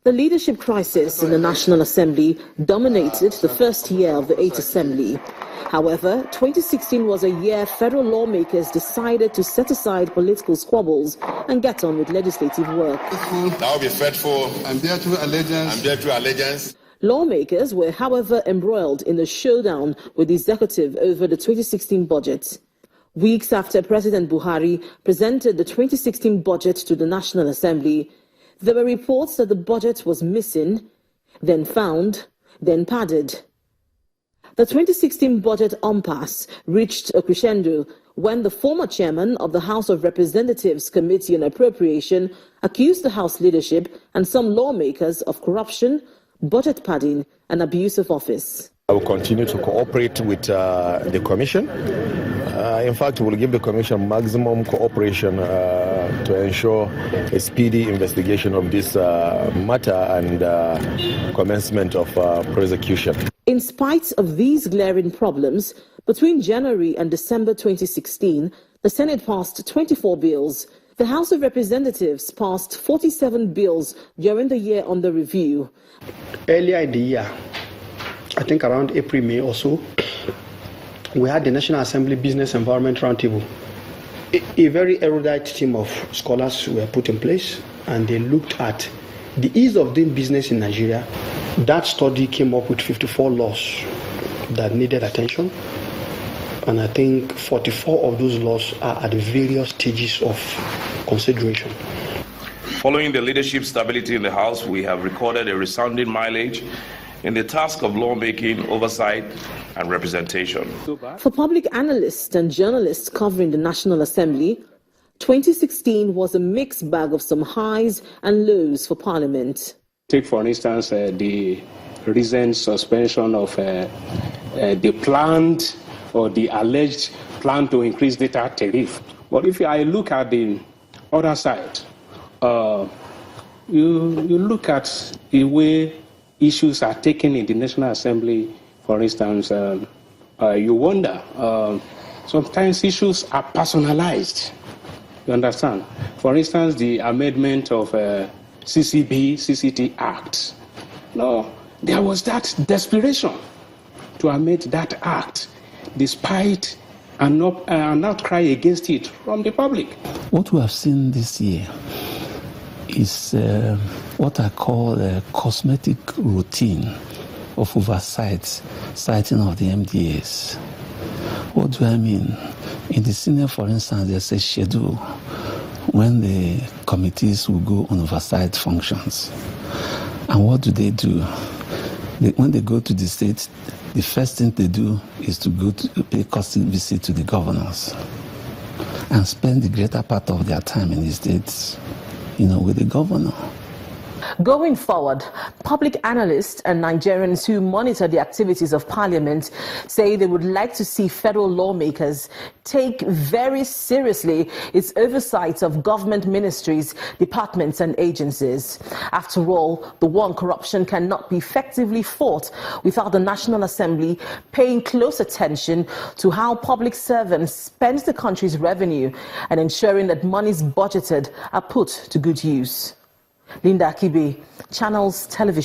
The leadership crisis in the National Assembly dominated the first year of the 8th Assembly. However, 2016 was a year federal lawmakers decided to set aside political squabbles and get on with legislative work. I will be faithful and bear true allegiance. Lawmakers were, however, embroiled in a showdown with the executive over the 2016 budget. Weeks after President Buhari presented the 2016 budget to the National Assembly, there were reports that the budget was missing, then found, then padded. The 2016 budget impasse reached a crescendo when the former chairman of the House of Representatives Committee on Appropriation accused the House leadership and some lawmakers of corruption, budget padding, and abuse of office. I will continue to cooperate with the Commission. In fact, we will give the Commission maximum cooperation to ensure a speedy investigation of this matter and commencement of prosecution. In spite of these glaring problems, between January and December 2016, the Senate passed 24 bills. The House of Representatives passed 47 bills during the year under review. Earlier in the year, I think around April, May or so, we had the National Assembly Business Environment Roundtable. A very erudite team of scholars were put in place, and they looked at the ease of doing business in Nigeria. That study came up with 54 laws that needed attention, and I think 44 of those laws are at the various stages of consideration. Following the leadership stability in the House, we have recorded a resounding mileage in the task of lawmaking, oversight, and representation. For public analysts and journalists covering the National Assembly, 2016 was a mixed bag of some highs and lows for Parliament. Take, for instance, the recent suspension of the planned or the alleged plan to increase data tariff. But if I look at the other side, you look at the way issues are taken in the National Assembly. For instance, you wonder, sometimes issues are personalized. You understand? For instance, the amendment of CCT Act. No, there was that desperation to amend that act, despite an outcry against it from the public. What we have seen this year is what I call a cosmetic routine of oversight, citing of the MDAs. What do I mean? In the Senate, for instance, there's a schedule when the committees will go on oversight functions. And what do? When they go to the state, the first thing they do is to go to pay custody visit to the governors and spend the greater part of their time in the states, with the governor. Going forward, public analysts and Nigerians who monitor the activities of Parliament say they would like to see federal lawmakers take very seriously its oversight of government ministries, departments and agencies. After all, the war on corruption cannot be effectively fought without the National Assembly paying close attention to how public servants spend the country's revenue and ensuring that monies budgeted are put to good use. Linda Akibe, Channels Television.